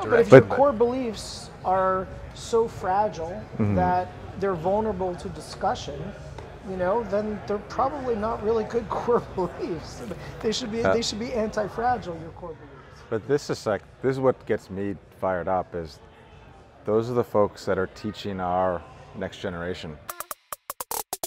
But if your core beliefs are so fragile that they're vulnerable to discussion, you know, then they're probably not really good core beliefs. They should be anti-fragile, your core beliefs. But this is what gets me fired up, is those are the folks that are teaching our next generation.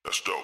That's dope.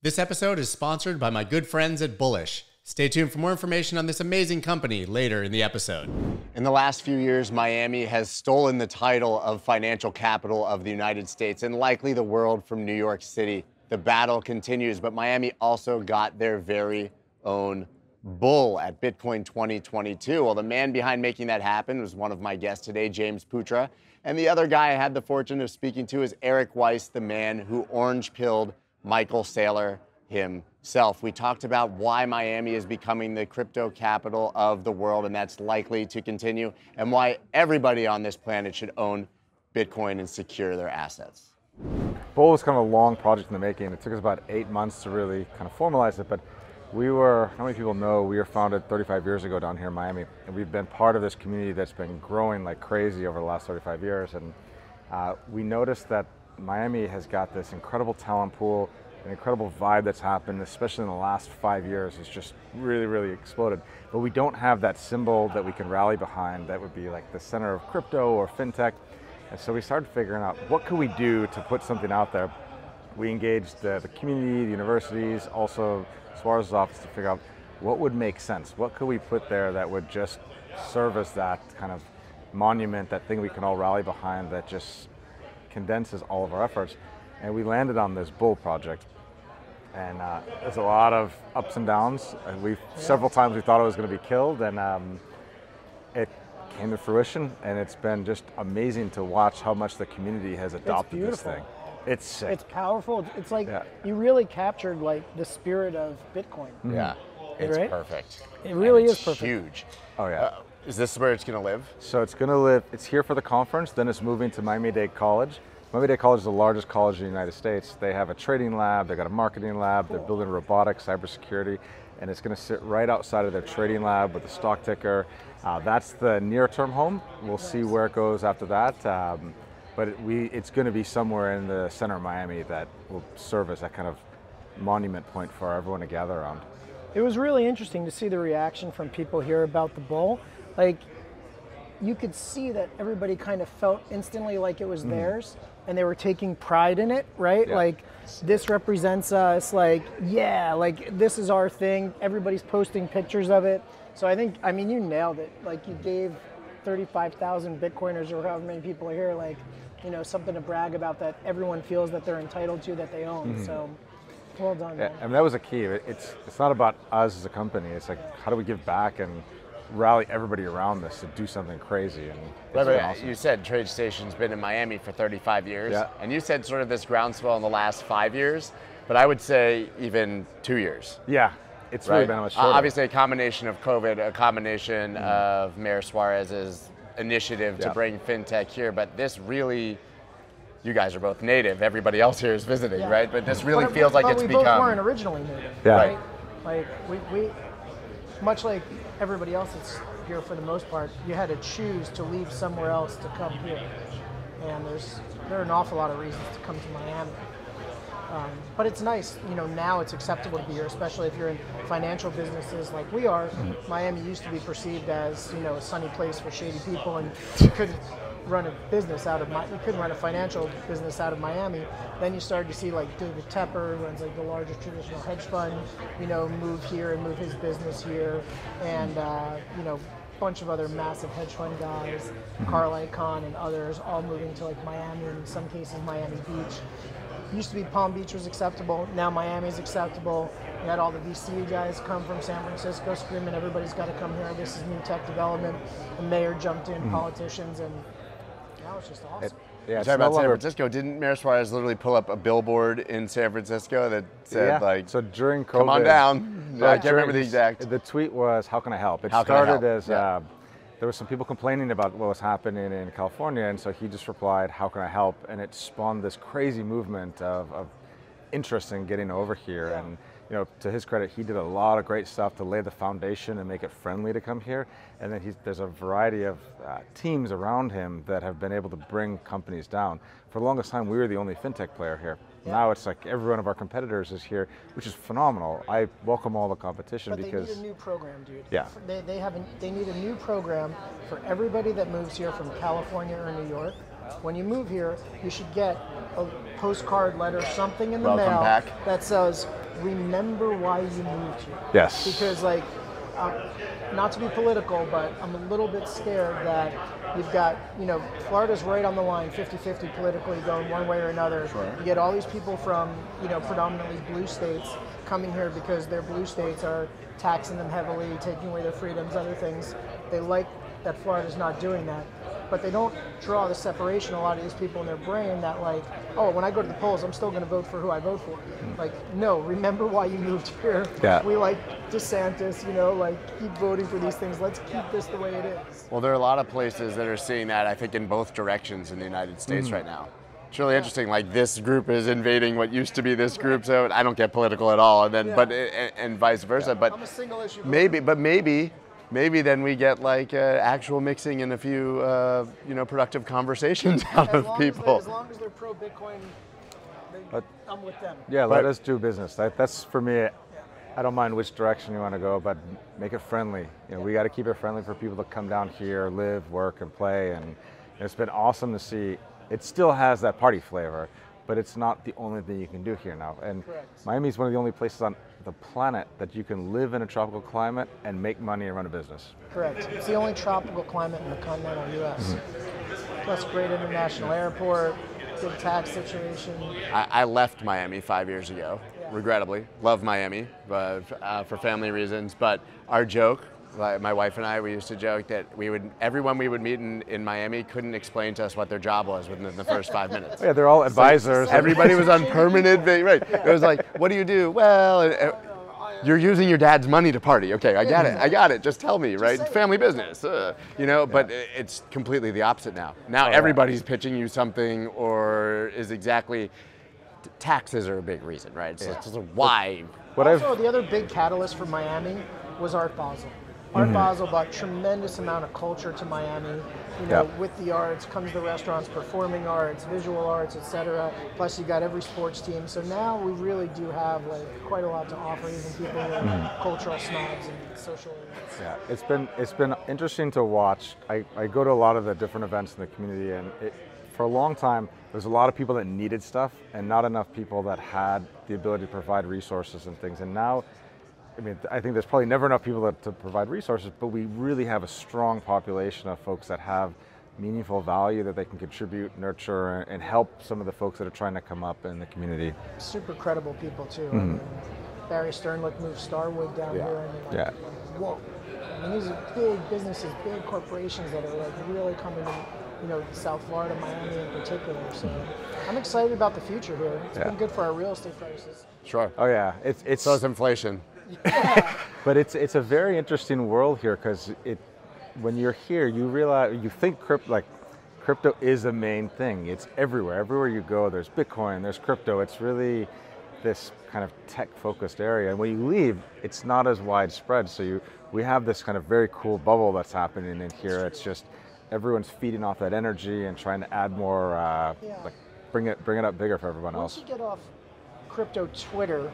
This episode is sponsored by my good friends at Bullish. Stay tuned for more information on this amazing company later in the episode. In the last few years, Miami has stolen the title of financial capital of the United States and likely the world from New York City. The battle continues, but Miami also got their very own bull at Bitcoin 2022. Well, the man behind making that happen was one of my guests today, James Putra. And the other guy I had the fortune of speaking to is Eric Weiss, the man who orange-pilled Michael Saylor himself. We talked about why Miami is becoming the crypto capital of the world, and that's likely to continue, and why everybody on this planet should own Bitcoin and secure their assets. Bull was kind of a long project in the making. It took us about 8 months to really kind of formalize it, but how many people know we were founded 35 years ago down here in Miami, and we've been part of this community that's been growing like crazy over the last 35 years, and we noticed that Miami has got this incredible talent pool, an incredible vibe that's happened, especially in the last 5 years. It's just really, really exploded. But we don't have that symbol that we can rally behind that would be like the center of crypto or fintech. And so we started figuring out, what could we do to put something out there? We engaged the community, the universities, also Suarez's office to figure out what would make sense. What could we put there that would just serve as that kind of monument, that thing we can all rally behind that just condenses all of our efforts. And we landed on this Bull project. And there's a lot of ups and downs. And several times we thought it was going to be killed, and it came to fruition. And it's been just amazing to watch how much the community has adopted this thing. It's sick. It's powerful. It's like you really captured like the spirit of Bitcoin. Yeah, it's right? perfect. It really is perfect. perfect. Huge. Oh yeah. Is this where it's going to live? So it's going to live. It's here for the conference. Then it's moving to Miami-Dade College. Miami-Dade College is the largest college in the United States. They have a trading lab, they've got a marketing lab, they're building robotics, cybersecurity, and it's going to sit right outside of their trading lab with the stock ticker. That's the near-term home. We'll see where it goes after that. But it's going to be somewhere in the center of Miami that will serve as that kind of monument point for everyone to gather around. It was really interesting to see the reaction from people here about the bull. Like, you could see that everybody kind of felt instantly like it was theirs, and they were taking pride in it, right? Yeah. Like, this represents us, like, yeah, like, this is our thing. Everybody's posting pictures of it. So I mean, you nailed it. Like, you gave 35,000 Bitcoiners or however many people are here, like, you know, something to brag about that everyone feels that they're entitled to, that they own. So, well done, man. I mean, that was a key. It's not about us as a company. It's like, how do we give back and rally everybody around this to do something crazy? And awesome. You said TradeStation's been in Miami for 35 years, and you said sort of this groundswell in the last 5 years, but I would say even 2 years. Yeah, it's really been much shorter. Obviously a combination of COVID, a combination of Mayor Suarez's initiative to bring fintech here, but this really, you guys are both native, everybody else here is visiting, right? But this really feels like it's become... we both weren't originally native, right? Like, we much like everybody else that's here for the most part, you had to choose to leave somewhere else to come here. And there are an awful lot of reasons to come to Miami. But it's nice, you know, now it's acceptable to be here, especially if you're in financial businesses like we are. Miami used to be perceived as, you know, a sunny place for shady people, and you couldn't run a business out of you couldn't run a financial business out of Miami. Then you started to see like David Tepper, who runs like the largest traditional hedge fund, you know, move here and move his business here, and you know, a bunch of other massive hedge fund guys, Carl Icahn and others, all moving to like Miami, and in some cases Miami Beach. Used to be Palm Beach was acceptable, now Miami's acceptable. You had all the VC guys come from San Francisco screaming, everybody's got to come here, this is new tech development. The mayor jumped in, politicians, and now it's just awesome. Yeah, talking about San Francisco, didn't Mayor Suarez literally pull up a billboard in San Francisco that said like, so during COVID, come on down? I can't remember the exact. The tweet was, how can I help? It started as, there were some people complaining about what was happening in California, and so he just replied, "How can I help?" And it spawned this crazy movement of interest in getting over here. Yeah. And to his credit, he did a lot of great stuff to lay the foundation and make it friendly to come here. And then there's a variety of teams around him that have been able to bring companies down. For the longest time, we were the only fintech player here. Yeah. Now it's like every one of our competitors is here, which is phenomenal. I welcome all the competition because they need a new program, dude. Yeah. They need a new program for everybody that moves here from California or New York. When you move here, you should get a postcard letter, something in the Welcome mail back. that says, remember why you moved here. Yes. Because not to be political, but I'm a little bit scared that you've got, Florida's right on the line, 50-50 politically going one way or another. Sure. You get all these people from, predominantly blue states coming here because their blue states are taxing them heavily, taking away their freedoms, other things. They like that Florida's not doing that. But they don't draw the separation, a lot of these people in their brain, that when I go to the polls, I'm still going to vote for who I vote for. No, remember why you moved here. Yeah. We like DeSantis, keep voting for these things. Let's keep this the way it is. Well, there are a lot of places that are seeing that, I think, in both directions in the United States right now. It's really interesting. This group is invading what used to be this group, so I don't get political at all, and then and vice versa. Yeah. But I'm a single issue. Maybe then we get actual mixing and a few productive conversations out of people. As long as they're pro Bitcoin, I'm with them. Yeah, let us do business. That's for me. I don't mind which direction you want to go, but make it friendly. We got to keep it friendly for people to come down here, live, work, and play. And it's been awesome to see. It still has that party flavor, but it's not the only thing you can do here now. And Miami is one of the only places on the planet that you can live in a tropical climate and make money and run a business. Correct. It's the only tropical climate in the continental U.S. Plus, great international airport, good tax situation. I left Miami 5 years ago, regrettably. Love Miami, but for family reasons. But our joke, my wife and I, we used to joke that everyone we would meet in Miami couldn't explain to us what their job was within the first 5 minutes. Yeah, they're all advisors. Everybody was on permanent right. It was like, what do you do? Well, you're using your dad's money to party. Okay, I got it. Just tell me, right? Family business, but it's completely the opposite now. Now everybody's pitching you something or is exactly, taxes are a big reason, right? So it's why. The other big catalyst for Miami was Art Basel. Art Basel brought tremendous amount of culture to Miami. With the arts comes the restaurants, performing arts, visual arts, etc. Plus, you got every sports team. So now we really do have quite a lot to offer, even people who are cultural snobs and social events. Yeah, it's been interesting to watch. I go to a lot of the different events in the community, and for a long time, there's a lot of people that needed stuff, and not enough people that had the ability to provide resources and things. And now, I think there's probably never enough people to provide resources, but we really have a strong population of folks that have meaningful value that they can contribute, nurture, and help some of the folks that are trying to come up in the community. Super credible people too. Barry Sternlick moved Starwood down here, and whoa. These are big businesses, big corporations that are really coming in, South Florida, Miami in particular. So I'm excited about the future here. It's been good for our real estate prices. Sure. Oh yeah, it's so is inflation. But it's a very interesting world here because when you're here, you realize you think crypto is a main thing. It's everywhere. Everywhere you go, there's Bitcoin, there's crypto. It's really this kind of tech-focused area. And when you leave, it's not as widespread. So we have this kind of very cool bubble that's happening in here. It's just everyone's feeding off that energy and trying to add more, bring it up bigger for everyone else. Once you get off crypto Twitter,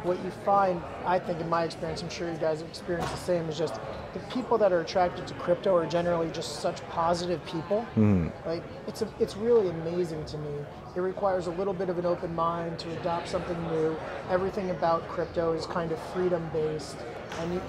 what you find, I think in my experience, I'm sure you guys have experienced the same, is just the people that are attracted to crypto are generally just such positive people. It's really amazing to me. It requires a little bit of an open mind to adopt something new. Everything about crypto is kind of freedom-based, and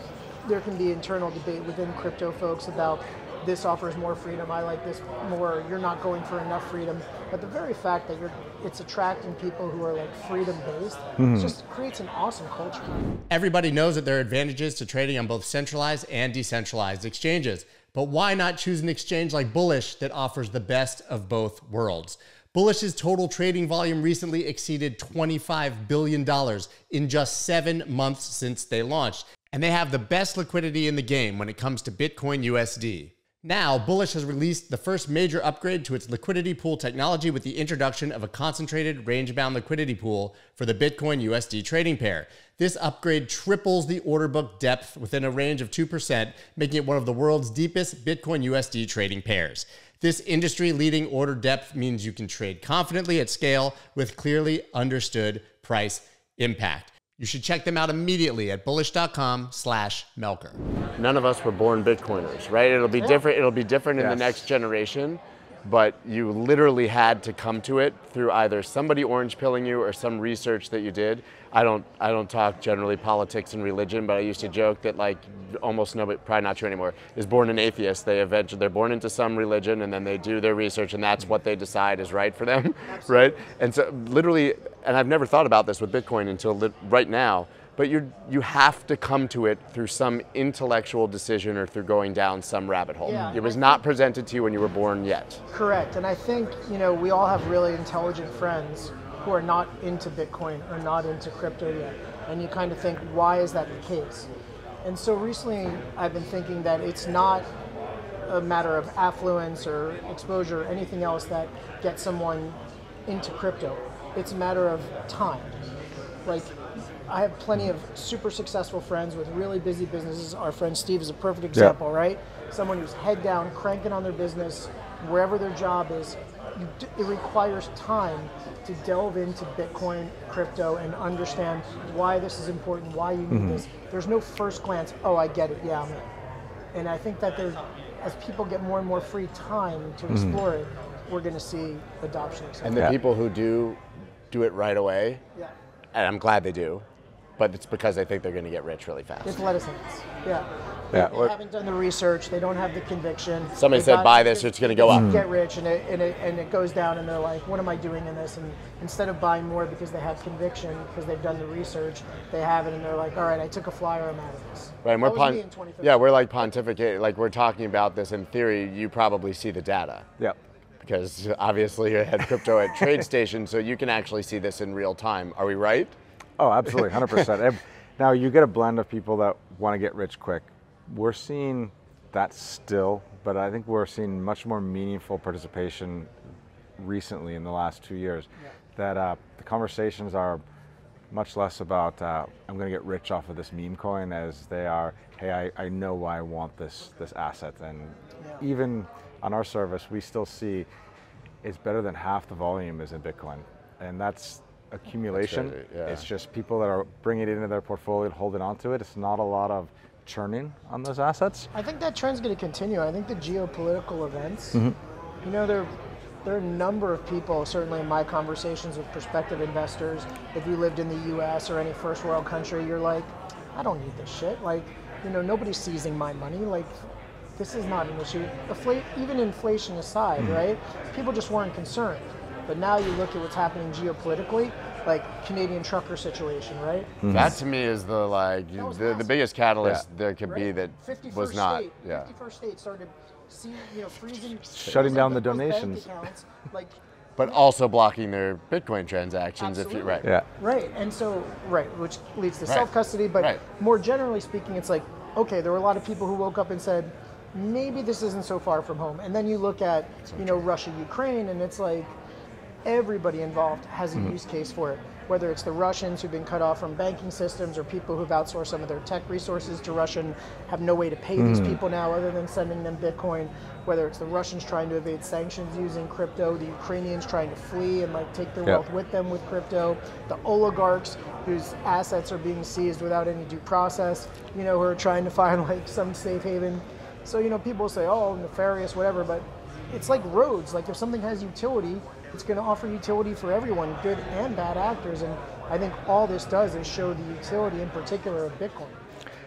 there can be internal debate within crypto folks about this offers more freedom, I like this more, you're not going for enough freedom. But the very fact that it's attracting people who are freedom-based, it just creates an awesome culture. Everybody knows that there are advantages to trading on both centralized and decentralized exchanges. But why not choose an exchange like Bullish that offers the best of both worlds? Bullish's total trading volume recently exceeded $25 billion in just 7 months since they launched. And they have the best liquidity in the game when it comes to Bitcoin USD. Now, Bullish has released the first major upgrade to its liquidity pool technology with the introduction of a concentrated range-bound liquidity pool for the Bitcoin USD trading pair. This upgrade triples the order book depth within a range of 2%, making it one of the world's deepest Bitcoin USD trading pairs. This industry-leading order depth means you can trade confidently at scale with clearly understood price impact. You should check them out immediately at bullish.com/Melker. None of us were born Bitcoiners, right? It'll be different. It'll be different in the next generation, but you literally had to come to it through either somebody orange pilling you or some research that you did. I don't talk generally politics and religion, but I used to joke that like almost nobody, probably not true anymore, is born an atheist. They're born into some religion and then they do their research and that's what they decide is right for them, right? And so literally, and I've never thought about this with Bitcoin until right now, but you have to come to it through some intellectual decision or through going down some rabbit hole. Yeah, it was not presented to you when you were born yet. Correct, and I think, we all have really intelligent friends who are not into Bitcoin or not into crypto yet. And you kind of think, why is that the case? And so recently I've been thinking that it's not a matter of affluence or exposure or anything else that gets someone into crypto. It's a matter of time. Like, I have plenty of super successful friends with really busy businesses. Our friend Steve is a perfect example, right? Someone who's head down, cranking on their business, wherever their job is. It requires time to delve into Bitcoin, crypto, and understand why this is important, why you need this. There's no first glance, oh, I get it, yeah, I'm in. And I think that as people get more and more free time to explore it, we're going to see adoption. And the people who do it right away, and I'm glad they do, but it's because they think they're going to get rich really fast. It's lettuce hands, They haven't done the research. They don't have the conviction. Somebody said, buy this, it's going to go up. Get rich, and it goes down, and they're like, what am I doing in this? And instead of buying more because they have conviction, because they've done the research, they have it, and they're like, all right, I took a flyer, I'm out of this. Right, and we're like pontificating, like we're talking about this in theory. You probably see the data. Yep. Because obviously you had crypto at TradeStation, so you can actually see this in real time. Are we right? Oh, absolutely, 100%. Now you get a blend of people that want to get rich quick. We're seeing that still, but I think we're seeing much more meaningful participation recently in the last 2 years. That the conversations are much less about I'm going to get rich off of this meme coin as they are, hey, I know why I want this asset. And even on our service, we still see it's better than half the volume is in Bitcoin, and that's accumulation. It's just people that are bringing it into their portfolio and holding on to it. It's not a lot of churning on those assets. I think that trend's going to continue. I think the geopolitical events, there are a number of people, certainly in my conversations with prospective investors, if you lived in the US or any first world country, you're like, I don't need this shit. Like, nobody's seizing my money. Like, this is not an issue. Even inflation aside, right? People just weren't concerned. But now you look at what's happening geopolitically, like Canadian trucker situation, right? That to me is the biggest catalyst there could be that was not. 51st state started freezing, shutting down the donations. But also blocking their Bitcoin transactions. Absolutely. If you Right, and so which leads to self-custody. But more generally speaking, it's like, okay, there were a lot of people who woke up and said, maybe this isn't so far from home. And then you look at Russia, Ukraine, and it's like everybody involved has a use case for it. Whether it's the Russians who've been cut off from banking systems or people who've outsourced some of their tech resources to Russia and have no way to pay these people now other than sending them Bitcoin. Whether it's the Russians trying to evade sanctions using crypto, the Ukrainians trying to flee and take their wealth with them with crypto, the oligarchs whose assets are being seized without any due process, who are trying to find some safe haven. So, people say, oh, nefarious, whatever, but it's like roads. Like if something has utility, it's going to offer utility for everyone, good and bad actors. And I think all this does is show the utility in particular of Bitcoin.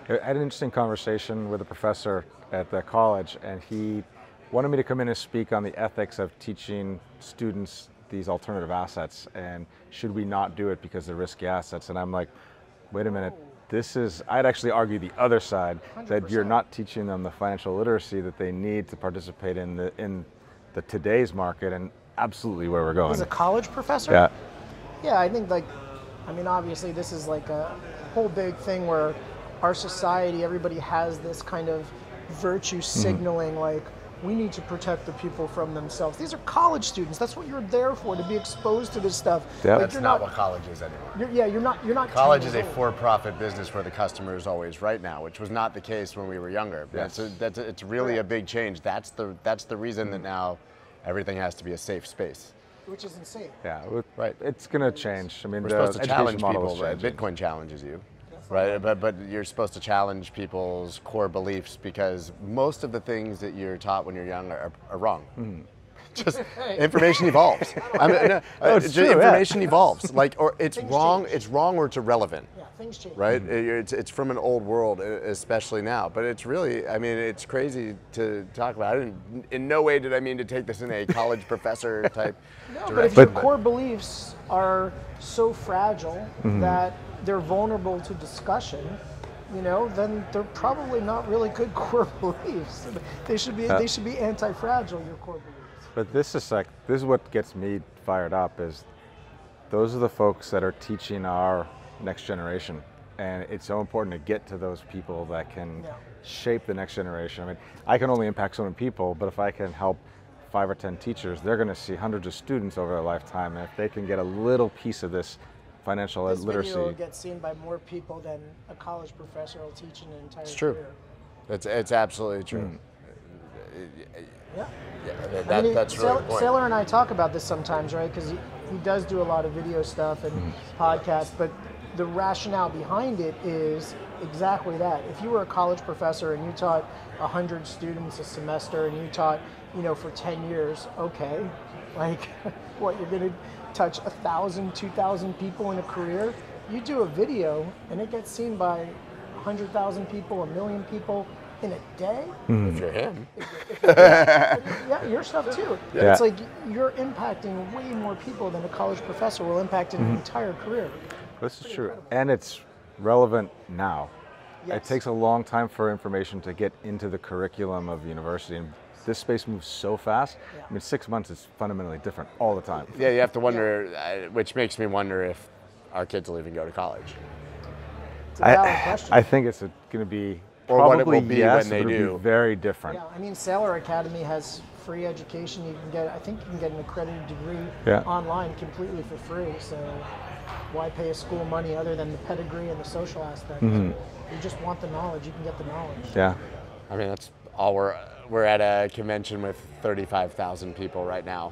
I had an interesting conversation with a professor at the college, and he wanted me to come in and speak on the ethics of teaching students these alternative assets, and should we not do it because they're risky assets? And I'm like, wait a minute. I'd actually argue the other side, 100%. That you're not teaching them the financial literacy that they need to participate in the today's market, and absolutely where we're going. As a college professor? Yeah, I think obviously this is like a whole big thing where our society, everybody has this kind of virtue signaling, like, we need to protect the people from themselves. These are college students. That's what you're there for, to be exposed to this stuff. Yeah. That's not what college is anymore. You're not. College is a for-profit business where the customer is always right now, which was not the case when we were younger. Yes. It's really a big change. That's the reason that now everything has to be a safe space. Which is insane. Yeah, right. It's going to change. I mean, We're the supposed to challenge education model people. is Right? changing. Bitcoin challenges you, right? But you're supposed to challenge people's core beliefs because most of the things that you're taught when you're young are wrong. Just information evolves. it's true, information evolves. Or it's Things wrong. change. It's wrong or it's irrelevant. Yeah, things change. Right? It's from an old world, especially now. But it's really, I mean, it's crazy to talk about. In no way did I mean to take this in a college professor type No, direction. but if your core beliefs are so fragile that they're vulnerable to discussion, then they're probably not really good core beliefs. They should be anti-fragile, your core beliefs. But this is what gets me fired up is those are the folks that are teaching our next generation. And it's so important to get to those people that can shape the next generation. I mean, I can only impact so many people, but if I can help 5 or 10 teachers, they're going to see hundreds of students over their lifetime. And if they can get a little piece of this financial literacy. This video will get seen by more people than a college professor will teach in an entire It's true. career. It's absolutely true. Yeah. That's really the point. Saylor and I talk about this sometimes, right? Because he does do a lot of video stuff and podcasts, but the rationale behind it is exactly that. If you were a college professor and you taught 100 students a semester and you taught, for 10 years, okay, what, you're going to touch 1,000, 2,000 people in a career? You do a video and it gets seen by 100,000 people, 1 million people in a day. If you're him. Yeah, your stuff too. Yeah. It's like you're impacting way more people than a college professor will impact in an entire career. This is true. And it's relevant now. Yes. It takes a long time for information to get into the curriculum of university. And this space moves so fast. Yeah. I mean, 6 months is fundamentally different all the time. Yeah, you have to wonder, which makes me wonder if our kids will even go to college. It's a valid question. I think it's going to be Or what it probably will be yes, when they but it'll do. be very different. Yeah, I mean, Saylor Academy has free education. I think you can get an accredited degree online completely for free. So why pay a school money other than the pedigree and the social aspect? You just want the knowledge, you can get the knowledge. Yeah. I mean, that's all we're at a convention with 35,000 people right now,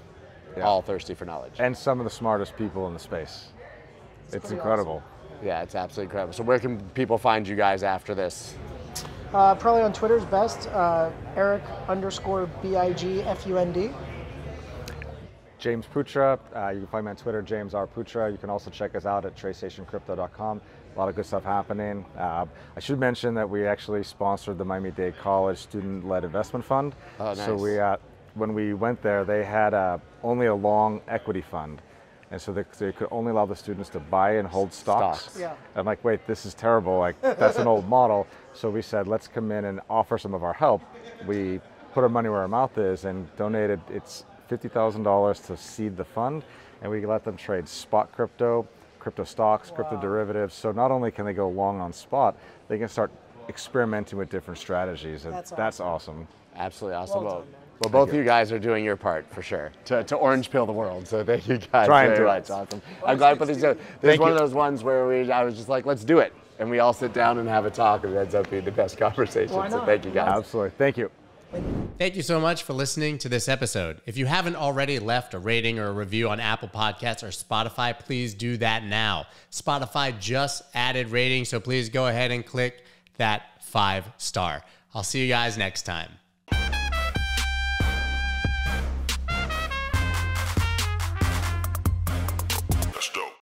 all thirsty for knowledge. And some of the smartest people in the space. It's pretty incredible. Yeah, it's absolutely incredible. So where can people find you guys after this? Probably on Twitter's best, Eric_BIGFUND. James Putra, you can find me on Twitter, James R. Putra. You can also check us out at TradeStationCrypto.com. A lot of good stuff happening. I should mention that we actually sponsored the Miami-Dade College Student-Led Investment Fund. Oh, nice. So when we went there, they had only a long equity fund. And so they could only allow the students to buy and hold stocks. Yeah. I'm like, wait, this is terrible. Like, that's an old model. So we said, let's come in and offer some of our help. We put our money where our mouth is and donated it's $50,000 to seed the fund. And we let them trade spot crypto, crypto stocks, crypto derivatives. So not only can they go long on spot, they can start experimenting with different strategies. And that's awesome. Absolutely awesome. Well done, man. Well, both of you guys are doing your part for sure to orange pill the world. So thank you guys Trying very to. much. Awesome. I'm glad to put these together. This is one of those ones where I was just like, let's do it. And we all sit down and have a talk, and it ends up being the best conversation. Why So not? thank you guys. Absolutely. Thank you. Thank you so much for listening to this episode. If you haven't already left a rating or a review on Apple Podcasts or Spotify, please do that now. Spotify just added ratings, so please go ahead and click that 5-star. I'll see you guys next time.